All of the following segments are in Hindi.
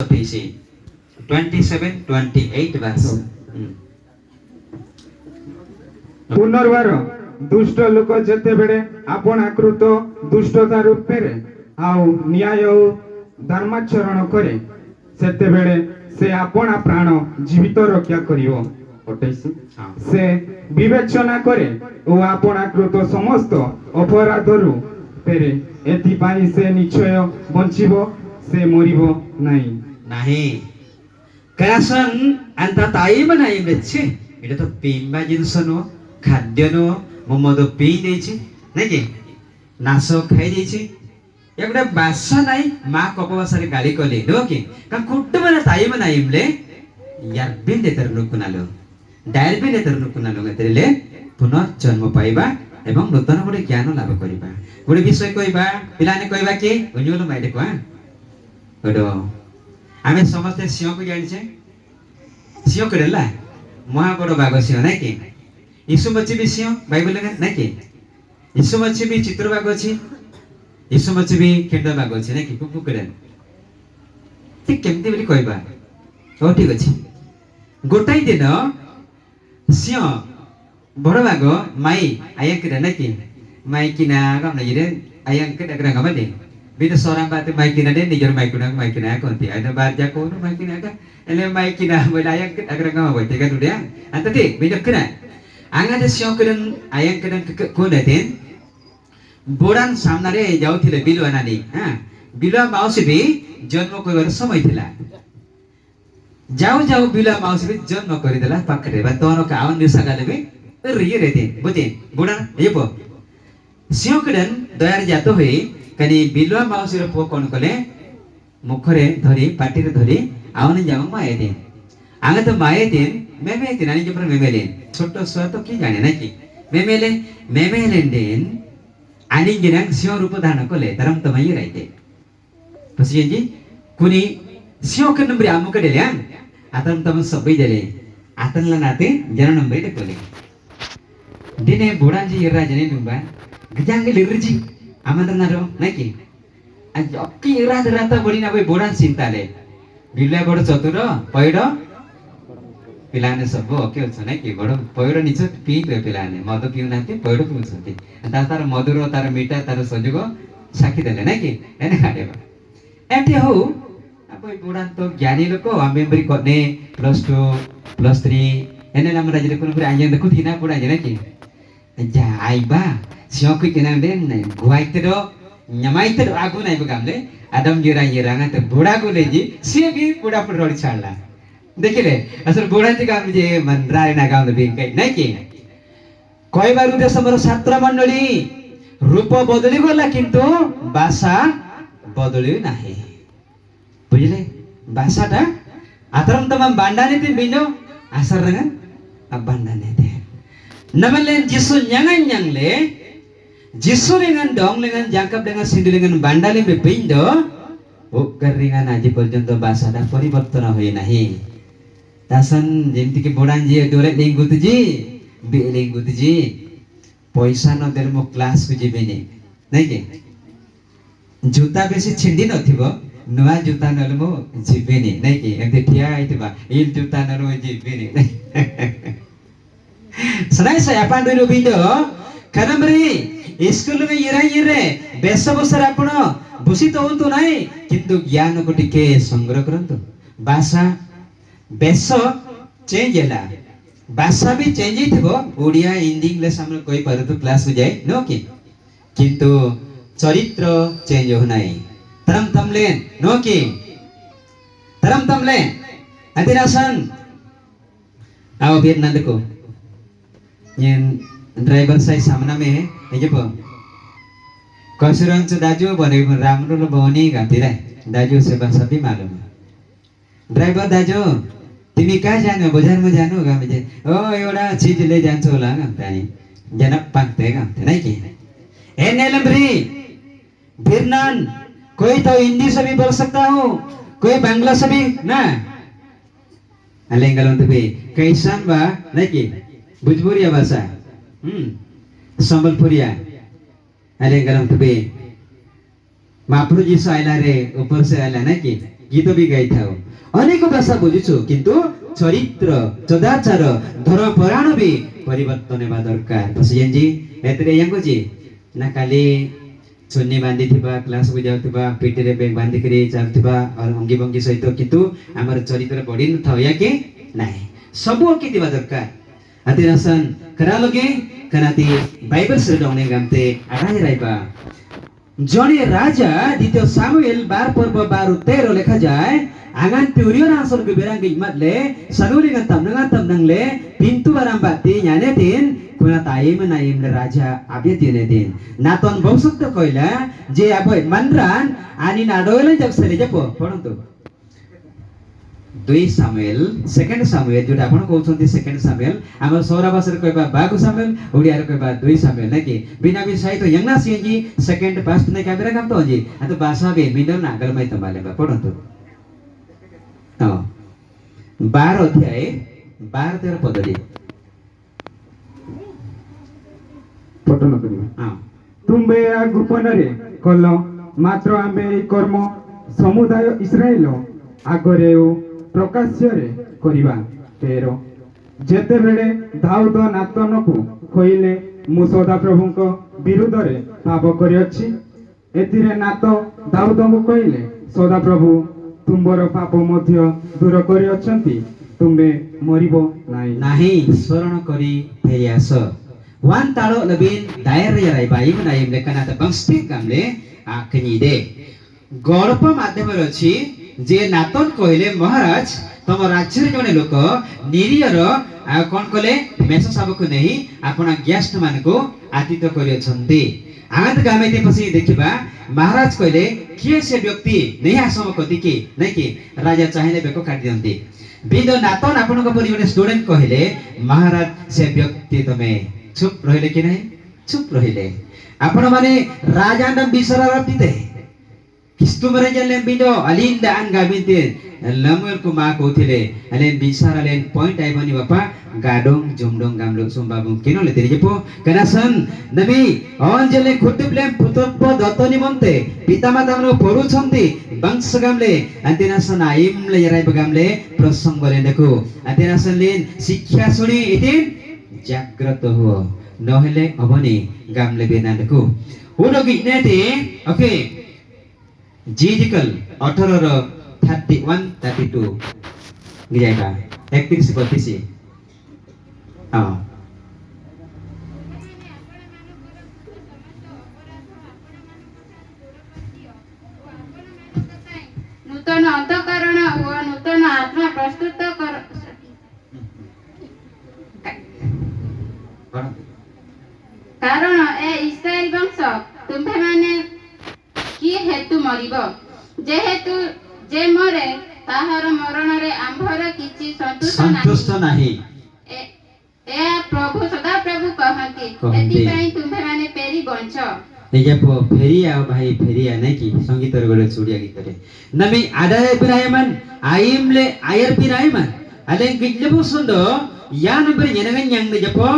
27-28 verse. पुनर्वार दुष्ट लोक जेतेबेले आपण आकृत दुष्टता रूपे आउ न्याय धर्माचरण करे सेतेबेले से आपण प्राण जीवित रक्षा करिवो 28 से विवेचना करे ओ आपण आकृत समस्त अपराधरु पेरे एथिपाई से निश्चय बंचिबो से मरिबो नाही कयासन अंता ताई बनाई बेचे एटा तो पिंबा जिंस नो खाद्य नो ममद पी देछि नै कि नास खाई देछि एगुडा बासा नाई मा कपवासारे गाली कले नो कि का कुटुबना ताई बनाइमले यार बिंदे तर नुकुनालो डायर बिंदे तर नुकुनालो गतरेले पुनः जन्म पाइबा एवं नूतन गोटे ज्ञान लाभ करिबा गोटे विषय कहबा पिलाने कहबा कि उनिलो माइडे को ओडो आमे समस्त सिंह को जानिछे सिंह करेला महाबड़ बाघ सिंह नै कि यीशु मसीह भी सिंह बाइबल नै कि यीशु मसीह भी चित्र बाघ अछि यीशु मसीह भी खेंडा बाघ अछि नै कि कुकु करे ठीक केमती बोली कहबा ओ ठीक अछि गोटाई दिन सिंह बड़ बाघ माई आया करे नै कि माई किना गम नै रे आया के डगरा गम दे बिद सोराम बाते माई किना दे निजर माई किना कोंती आदा बार जा को माई किना का एले माई किना बोला आया के डगरा गम बोते का दुdia anta tik bidak kena anga de siok kedan ayang kedan ko daten boran samnare जाउथिले Bilua नानी हां बिलुआ माउसी भी जन्म कोइबार समय थिला जाउ जाउ बिलुआ माउसी भी जन्म करिदेला पाखरे बा तोनो का आवन दिसा गाले भी रिये रेते बुते बुडा येपो सिंह केदन दयार जातो होई कनी बिलुआ माउसी रो पो कोन कले मुखरे धरी पाटी रे धरी आवन जाउ माए दे आंगा तो माए दिन मेमे दिन आनी जपर मेमेले छोटो स्वा तो की जाने ना कि मेमेले दिन आनी गिरंग सिंह रूप धारण कोले तरम तमई राइते पसी जी कुनी सिंह के नंबर आमु के देले आतन तम सबै देले आतन ला नाते जन नंबर दे कोले दिने बुडांजी इरा जने नुबा गजांगे लिरजी आमंत्रनारो ना कि आज अक्की इरा राता बडी ना बे बुडान चिंताले बिल्ला बड चतुर पैड पिलाने सब ओके छ नै कि बड पैड निच पी पिलाने मद पिउ नाते पैड पिउ छथि तार मधुर तार मीठा तार संजोग साखी देले नै कि एने खाडेबा एते हो अब बुडान तो ज्ञानी लोक आमेबरी कने +2 +3 एने नाम राजले कोन पुरा आइन देखु थिना पुरा आइन कि जा आइबा सिंह को केना दे नै गुवाइते रो न्यमाइते रो आगु नै बगामले आदम गिरा येरांगा त बुडा को लेजी सिंह भी बुडा पर रोड छाडला देखिले असर बुडा ती काम जे मन राय ना गाउन बे कै नै कि कई बार उदे समर छात्र मंडली रूप बदली गला किंतु भाषा बदली नाही बुझले भाषाटा आतरम तमाम बांडाने ती बिनो आसर रंगा अब बांडाने ते नमले जिसु न्यांgan न्यांगले जिसु dengan dong dengan jangkap dengan sindu dengan bandali be pindo ukeringan aji पर्यंत भाषा दा परिवर्तन होई नाही तासन जेमति के बोडान जी दोरे लिंगुत जी बे लिंगुत जी पैसा न देर मो क्लास को जिबेनी नै के जूता बेसी छिंडी नथिबो नुवा जूता नल मो जिबेनी नै के एते ठिया आइतबा इल जूता नरो जिबेनी सनाई से अपन दुनो बिंदो खनमरी स्कूल में इरे बेस बसर आपण बुसित होंतु नाही किंतु ज्ञान को टिके संग्रह करंतु भाषा बेस चेंज होला भाषा भी चेंज हिथबो ओडिया हिंदी इंग्लिश हम कोई परतु क्लास हो जाए नो कि किंतु चरित्र चेंज हो नाही तरम तमले नो कि तरम तमले अतिरासन आओ फिर नंद को ये ड्राइवर साई सामना में है ये पो कसुरंच दाजु भने राम्रो ल बनी गातिर दाजु से भाषा भी मालूम ड्राइवर दाजु तिमी कहाँ जानु बजार में जानु गाम जे ओ एउटा चीज ले जान्छु होला गामतानी जनक पाक्ते गामते नै कि ए नेलमरी बिरनान कोई तो हिंदी से भी बोल सकता हूँ कोई बांग्ला से भी ना अलेंगल तो भी कैसन बा नै कि भोजपुरिया भाषा संबलपुरिया अलेंगल तो भी मापरू जी से आइला रे ऊपर से आइला नै कि गीत भी गाई थाओ अनेक भाषा बुझुछु किंतु चरित्र सदाचार धर्म पराण भी परिवर्तन हेबा दरकार बसियन जी एतरे यंगो जी ना काली चुन्नी बांधी थिबा क्लास को जाउथिबा पेटी रे बैग बांधी करी चालथिबा और अंगी बंगी सहित किंतु हमर चरित्र बढी न थाओ या के नाही सबो के दिबा दरकार अतिरासन करा लगे कनाती बाइबल से डोंगने गामते आराय राइबा जने राजा द्वितीय सामुएल 12 पर्व 12-13 लेखा जाए आगान पिउरियो नासन के बेरांग इमतले सनुली गन तमनंगले पिंतु बाराम बाती याने दिन कुना ताइम नाइम राजा आबे दिने दिन नातन बौसुक्त कइला जे आबय मनरान आनी नाडोले जब सले जपो पढन्तु 2 सामुएल सेकंड सामुएल जोटा आपण कहउछन्ती सेकंड सामुएल हमर सौरा भाषा रे कहबा बागु सामुएल ओडिया रे कहबा 2 सामुएल नाकि बिना विषय तो यंगना सिंजी सेकंड पास्ट ने काबेरा काम तो जी आ तो भाषा बे मिडल नागल मै तमाले बा पढन्तु 12 अध्याय 12-13 पदरी पठन करिबा तुम्बे आ गोपନରେ कल मात्र आमे ए कर्म समुदाय इस्राएल आगरे प्रकाश्य रे करिबा 13 जेते बेले दाऊद नातन को कहिले मु सदा प्रभु को विरुद्ध रे पाप करि अछि एतिरे नात दाऊद को कहिले सदा प्रभु तुमर पाप मध्य दूर करि अछंती तुमे मरिबो नाही स्मरण करी फेरियास wan talo lebin daer rai bai menai lekana ta bangsti kamle akni de गौरव माध्यम अछि जे नातन कहले महाराज तम राज्य रे जने लोक निरियर कोन कले मेस सबको नहीं आपना गेस्ट मान को आतिथ्य करि अछंती आगत गामेते पसी देखिबा महाराज कहले किए से व्यक्ति नहीं आसम कति के नहीं कि राजा चाहिने बेको काटि दियंती बिंदो नातन आपन को परिवार स्टूडेंट कहले महाराज से व्यक्ति तमे चुप रहिले कि नहीं चुप रहिले आपण माने राजा नाम बिसरा रतिते किस्तु मरे जले बिंदो अलिंदा अनगा बिनते लमर को मा कोथिले अलेन बिसरा लेन पॉइंट आइ बनी बापा गाडोंग जुमडोंग गामलो सुमबाबु किनो ले तेरि जपो कनासन नबी अंजले खुटिप्लेम पुतप दत्त निमन्ते पितामाता मनो परु छन्ति वंश गामले अन्तिनासन आइम ले यराइ बगामले प्रसंग गरे देखो अन्तिनासन लेन शिक्षा सुनि इतिन जाग्रत हो नहेले अबनी गामले बेना देखो उनोगी नेते ओके जीजिकल 18 र 31 32 गिजाइबा 31 32 नूतन अंतःकरण व नूतन आत्मा प्रस्तुत कर कारण ए इस्राएल वंश तुम्भे माने कि हेतु मरिब जेहेतु जे मरे ताहार मरण रे आंभर किछि संतुष्ट नाही ए प्रभु सदा प्रभु कहंती एति पई तुम्भे माने पेरी बंच एजे फेरी आ भाई फेरी आ नै कि संगीत रे गले चुडिया गीत रे नमी आदाय बिरायमन आइमले आयर बिरायमन अले गिजले बुसुंदो या नंबर येनगन यांग ने जपो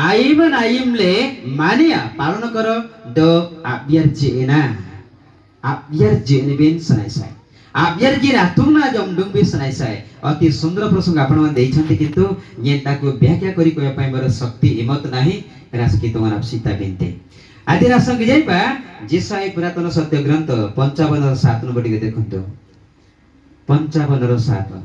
आइमन आइमले मानिया पालन करो दो आब्यर्जेना आब्यर्जेने बेन सनाइसाय आब्यर्जेना तुमना जमडुंग बे सनाइसाय अति सुंदर प्रसंग आपण मन देइछन्ति किंतु येता को व्याख्या करी कोया पय मोर शक्ति हिम्मत नाही रासकी तोमन सीता बिनते आदि रासंग जाइबा जेसाई पुरातन सत्य ग्रंथ 55:7 नंबर के देखंतो 55:7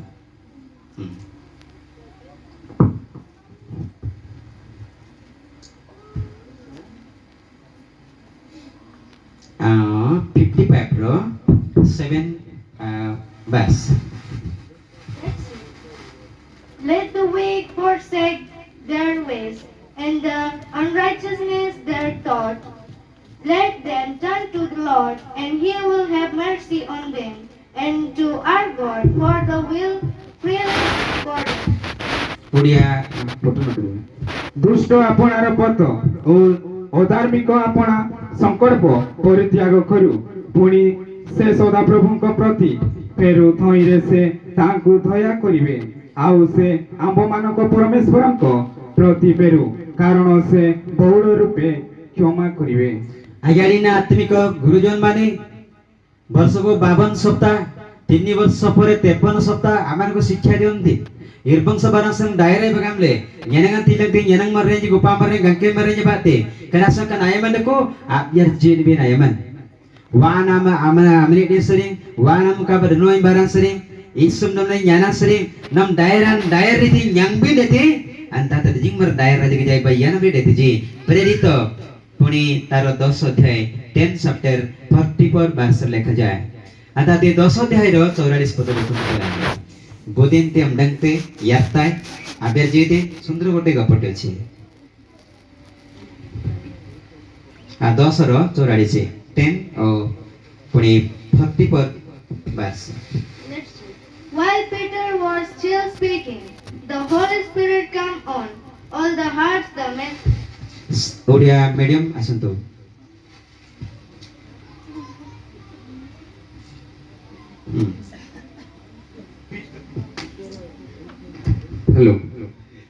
55 रो 7 verse. Let the wicked forsake their ways, and the unrighteousness their thought. Let them turn to the Lord, and He will have mercy on them, and to our God, for the will freely pardon. Odia पठन दुष्ट आपणार पथ ओ अधार्मिक आपणा संकल्प परित्याग करू पुणी से सदा प्रभुଙ୍କ प्रति फेरु थइरे से तांकु दया करिवे आउ से आंब मानक परमेश्वरଙ୍କ प्रति फेरु कारण से बहुल रूपे क्षमा करिवे आगाडीना आत्मिक गुरुजन माने वर्षको 52 सप्ताह 3 वर्ष पर 53 सप्ताह आमान को शिक्षा दियंती इरबंग सबारang sang daerah bagamle nyenangan tilang ting nyenang marenji gupa mareng gangke marenji bate kanasa kan ayaman ko abyar jin bin ayaman wana ma amana amni de sering wana muka badno barang sering isum namne nyana sering nam daerah ti nyang bin dete anta ta jing mar daerah jige jai bayana bi dete ji prerito puni taro 10 अध्याय 10 chapter 34 verse lekha jay anta te 10 अध्याय ro 44 पद lekha बोदेनते अमडंगते यात्ताय आबेर जेते सुंदर गोटे गपटे अछि आ 10 रो 44 10 ओ पुनी 40 पर बस While Peter was still speaking, the Holy Spirit came on all the hearts the men. Odia medium असंतो हेलो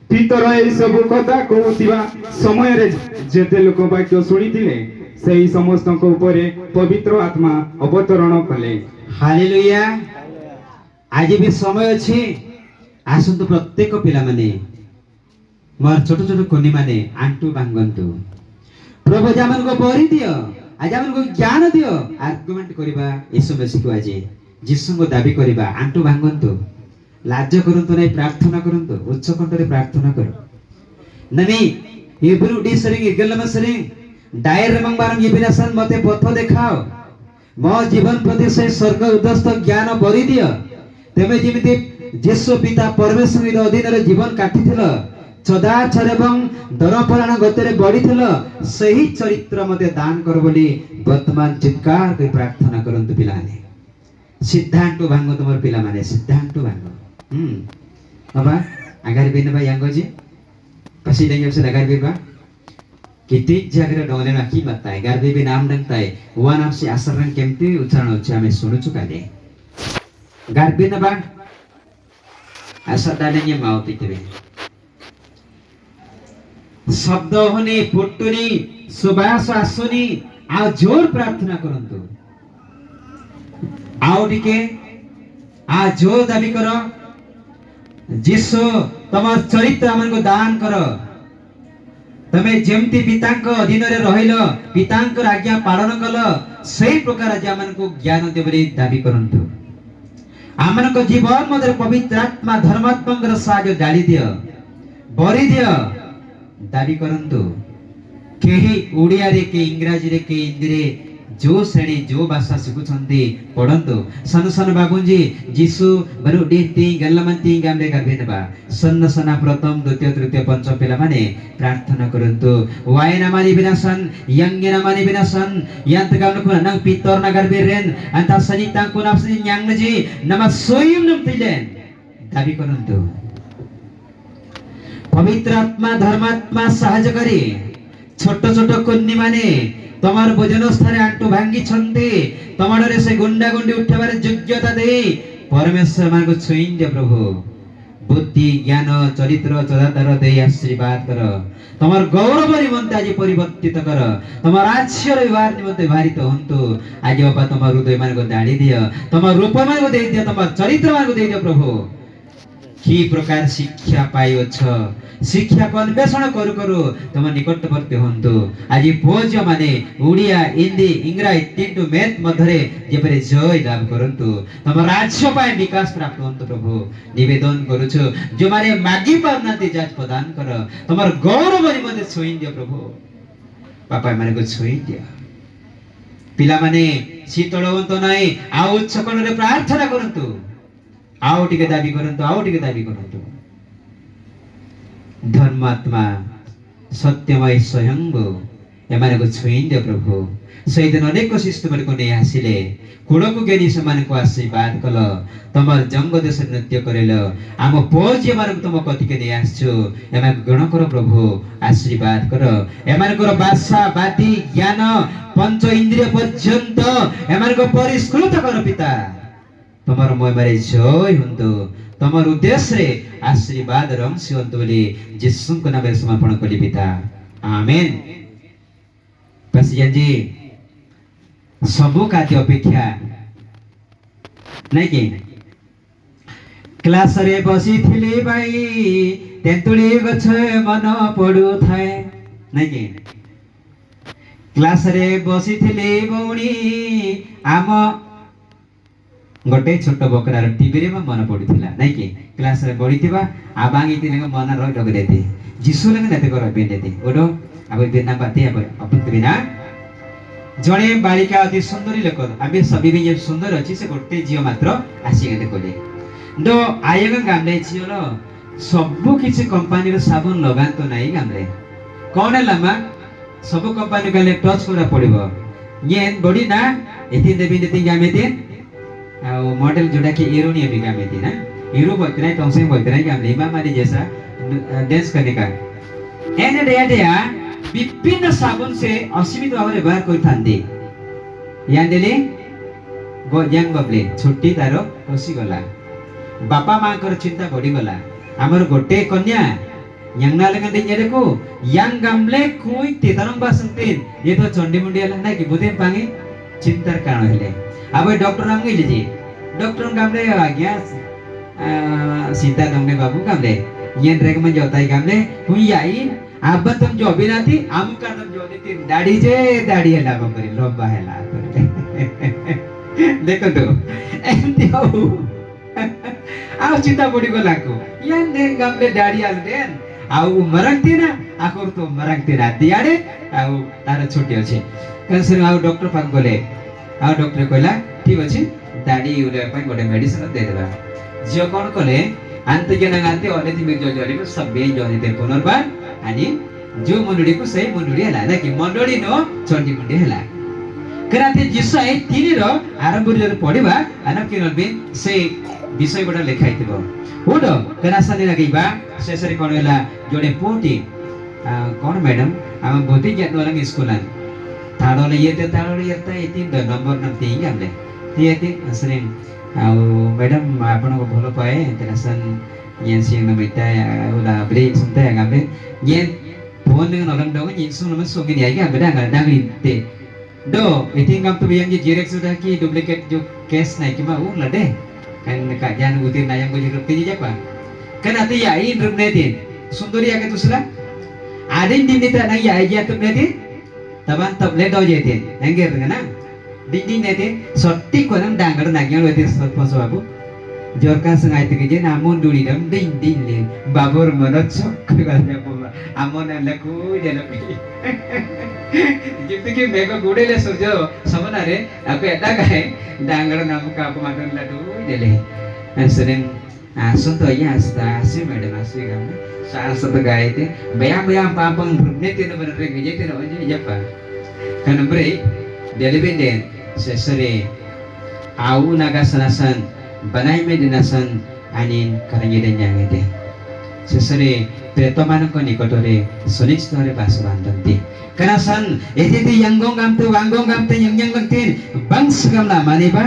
पितर ए सब कथा कहूतिबा समय रे जेते लोक वाक्य सुनिथिले सेही समस्तक उपरे पवित्र आत्मा अवतरण कले हालेलुया आज भी समय अछि आसंतो प्रत्येक पिला माने मोर छोट छोट कोनी माने आंटू बांगंतु प्रभु जामन को बरी दियो आज हमन को ज्ञान दियो आर्गुमेंट करिबा यीशु मसीह को आज जिसु को दाबी करिबा आंटू बांगंतु लाज करंतु नै प्रार्थना करंतु उच्च कंठरे प्रार्थना करो नमी इब्रू डी सरिंग इगलम सरिंग डायर मंगबारम यबिनासन मते पथ देखाओ मो जीवन प्रति से स्वर्ग उदस्त ज्ञान बरी दियो तेमे जेमिति जेसु पिता परमेश्वर अधीन रे जीवन काटिथिल सदाचार एवं दरपराण गतिरे बढ़िथिल सही चरित्र मते दान कर बोली वर्तमान चित्कार के प्रार्थना करंतु पिलाने सिद्धांत भांगो तुमर पिला माने सिद्धांत भांगो बाबा agar bina ba yang goji pasti dan yang sudah agar biba kiti jaga dongane naki matai agar bibi nam dan tai wan apsi asarang kemti ucaran ucame sunu cukade agar bina ba asar dananya mau tikire शब्द होने पुट्टुनी सुबास आसुनी आ जोर प्रार्थना करंतु आओ टिके आ जोर दाबी करो जिसो तमर चरित्र हमन को दान करो तमे जेमति पितांक अधीन रे रहिलो पितांक आज्ञा पालन कलो सही प्रकार आज हमन को ज्ञान देबरी दाबी करंतु हमन को जीवन मदर पवित्र आत्मा धर्मात्मक साजो डाली दियो बरी दियो दाबी करंतु केही ओडिया रे के इंग्रजी रे के हिंदी रे जो श्रेणी जो भाषा शिखुछन्ती पढन्तु सन सन बाबुजी जिसु बरु डेती गल्लमन्ती गामले गर्भिनबा सन्न सना प्रथम द्वितीय तृतीय पंचम पिला माने प्रार्थना करन्तु वायना मानि बिनासन यंगेना मानि बिनासन यन्त गामले कुना नंग पितर नगर बिरेन अन्ता सनिता कुना सनि न्यांगजी नमा सोयम नमतिलेन दाबी करन्तु पवित्र आत्मा धर्मात्मा साहाय्य करी छोट छोट कन्नी माने तमार भोजन स्थान आंटू भांगी छन्ते तमाडरे से गुंडा गुंडी उठेबार योग्यता दे परमेश्वर मान को छुइन दे प्रभु बुद्धि ज्ञान चरित्र सदाचार दे आशीर्वाद कर तमार गौरव निमंते आज परिवर्तित कर तमार आश्चर्य व्यवहार निमंते भारित हंतु आज बाबा तमार हृदय मान को दाड़ी दियो तमार रूप मान को दे दियो तमार चरित्र मान को दे दियो प्रभु की प्रकार शिक्षा पाइयो छ शिक्षा को अन्वेषण करू करू तम निकटवर्ती हंतु आज पोज माने ओडिया हिंदी इंग्रजी तीनटु मैथ मध्यरे जेपरे जय लाभ करंतु तम राज्य पाए विकास प्राप्त हंतु प्रभु निवेदन करूछु जो माने मागी पाउनाते जाच प्रदान कर तमर गौरव निमंते छोइन दियो प्रभु पापा माने को छोइन दियो पिला माने शीतलवंत नै आ उच्च कणरे प्रार्थना करंतु आओ टिके दाबी करंतु धर्मात्मा सत्यमय स्वयंभू एमाने को छुइन दे प्रभु सही दिन अनेक शिष्ट मन को नहीं आसिले कुड़को ज्ञानी समान को आशीर्वाद कल तमर जंग देश नृत्य करेल आम पोज एमान तुम कति के नहीं आसछु एमान गण कर प्रभु आशीर्वाद कर एमान को भाषा बाती ज्ञान पंच इंद्रिय पर्यंत एमान को परिष्कृत कर पिता तमर मोय मारे जय हुंतु तमर उद्देश्य रे आशीर्वाद रंग सिवंतु बोली यीशु को नाम रे समर्पण करी पिता आमेन पसियन जी सबो खाद्य अपेक्षा ନାଇଁ କି କ୍ଲାସରେ ବସିଥିଲି ଭାଇ ତେନ୍ତୁଳି ଗଛ ମନ ପଡୁଥାଏ ନାଇଁ କି କ୍ଲାସରେ ବସିଥିଲି ଭଉଣୀ ଆମ ଗୋଟେ ଛୋଟ ବକରାର ଟିଭିରେ ମନ ପଡୁଥିଲା ନାଇଁ କି କ୍ଲାସରେ ପଢିଥିବା ଆବାଙ୍ଗି ତିନେ ମନ ରହି ଡଗରେତି ଯିଶୁ ଲଙ୍ଗ ନେତେ କର ବେନେତି ଓଡो अब बिना बातें अपन बिना जड़े बालिका अति सुंदरी लोक आम सभी भी जब सुंदर अच्छी से गोटे झील मात्र आसिक कले दो आयग गामले झील सबु किसी कंपानी साबुन लगातो नहीं गामले कौन है लामा सब कंपानी गले टच करा पड़िबो ये बॉडी ना एथि देबी देति गामेति आ मॉडल जोड़ा के एरोनी अभी गामेति ना हीरो बतना टंसे बतना गामले मा मारी जैसा डांस करने का एने डेया विभिन्न साबुन से असीमित भाव व्यवहार करथांती यांदेले यांग बबले छुट्टी तार पसी गला बापा मां कर चिंता बढ़ी गला हमर गोटे कन्या यांगना लगन दे को यांग गामले कोई तेतरम बासंतीन ये तो चंडी मुंडी हला ना कि बुदे पांगे चिंतार कारण हेले अब डॉक्टर नाम गइले जी डॉक्टर गामले आज्ञा सीता दंगने बाबू गामले येन रेकमेंड जोताई गामले हुई आई अब तुम जो भी ना थी आम का तुम जो थी दाढ़ी जे दाढ़ी है लाभ करी लोबा है ला देखो तो एंती हो आओ चिंता बड़ी को लागो यार ने गामले दाढ़ी आल देन आओ मरंगती ना आकोर तो मरंगती ना दियाड़े आओ तार छोटी अच्छे कंसर आओ डॉक्टर पाक बोले आओ डॉक्टर कहला ठीक अच्छे दाढ़ी उले पाई गोटे मेडिसिन दे देबा जो कौन कले अंतजन गांते अनेति मिर्जो जड़ी को सब बे जड़ी दे पुनर्बार आणि जो मंडळी को सही मंडळी हला ना कि मंडळी नो चंडी मंडी हला कराते जिसय तिनी रो आरंभ रे पढिबा अनब के नबी से विषय बडा लेखाइतिबो ओडो कनासनी लागैबा शेषरी कोन हला जोडे पोटी कोन मैडम हम बोती ज्ञान वाला स्कूलन ताडोले येते ताडोले येता इति नंबर नंती हमले तियति असरे आ मैडम आपण को भलो पाए कनासन ये सिंग न बेटा उला ब्रे सुनते हैं गामले ये फोन में नलंग दो ये सुन में सोगी नहीं आएगा बेटा अगर डांगरी ते दो इतनी काम तो बियांग ये जेरेक्स उड़ा की डुप्लीकेट जो केस नहीं कि माँ वो लड़े kan kajian utir nayang ko jirup tini japa kan ati yain rup netin sunduri akan tusla adin din dita nang yai jatup netin taban tablet do jetin engger na din din netin sotti ko nang dangar nagyang wetin sotposo babu jorka sengai tike namun duli dam din din le babur manot sok katanya bola amon laku jelapi जितने मेको गुड़े ले सोचो समझ आ रहे आपको ऐसा कहे डांगर नाम का आपको मालूम लड्डू डेले ऐसे आसन तो ये आसी मैडम आसी काम सास तो गाय थे बयाम पापं भुगने तीनों बन रहे गजे तीनों बन जपा kan bre delibeden sesere au naga sanasan banai me dinasan anin karangeden yangete sesere pretomanko nikotore sonistore basbantanti kanasan etiti yanggong gamte wanggong gamte yang langtin bangs gamla maniba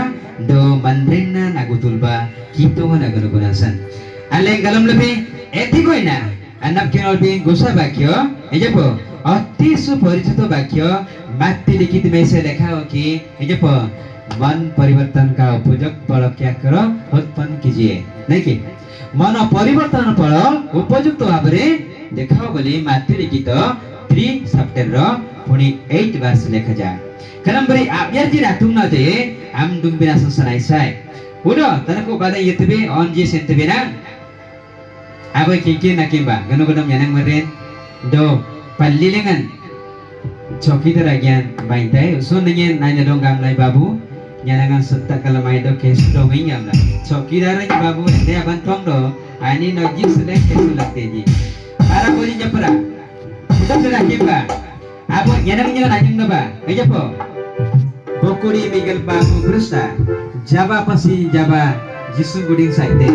do mandrenna nagutulba kitonga naganugunasan aleng galam lebih etikoina anak kinol bi gosa bakyo ejepo अति सुपरिचित वाक्य माथि लिखित में से लिखा हो कि मन परिवर्तन का उपयुक्त फल क्या करो उत्पन्न कीजिए नहीं कि मन परिवर्तन फल उपयुक्त भाव में देखाओ बोली माथि लिखित 3 सेप्टेम्बर पुणी 8 बार से लिखा जाए कारण बरी आबियार जी रातुम न दे आम दुम्बिना संसनाई साय उडो तनको बादा यतबे ऑन जी सेंतबे ना अब kinky नाकिबा गनो-गनो यांang meren do Palilingan Chokidar agian baintai so nanya nanya dong gamlai babu nyanangan serta kalamai do kes dong ingam lah Chokidar aja babu dia bantong do ani nojik sedek kesulak teji para boli japra udah sudah kimba abu nyanang nyanang nanya ba aja po bokuri miguel babu brusta jaba pasi jaba jisu guding saite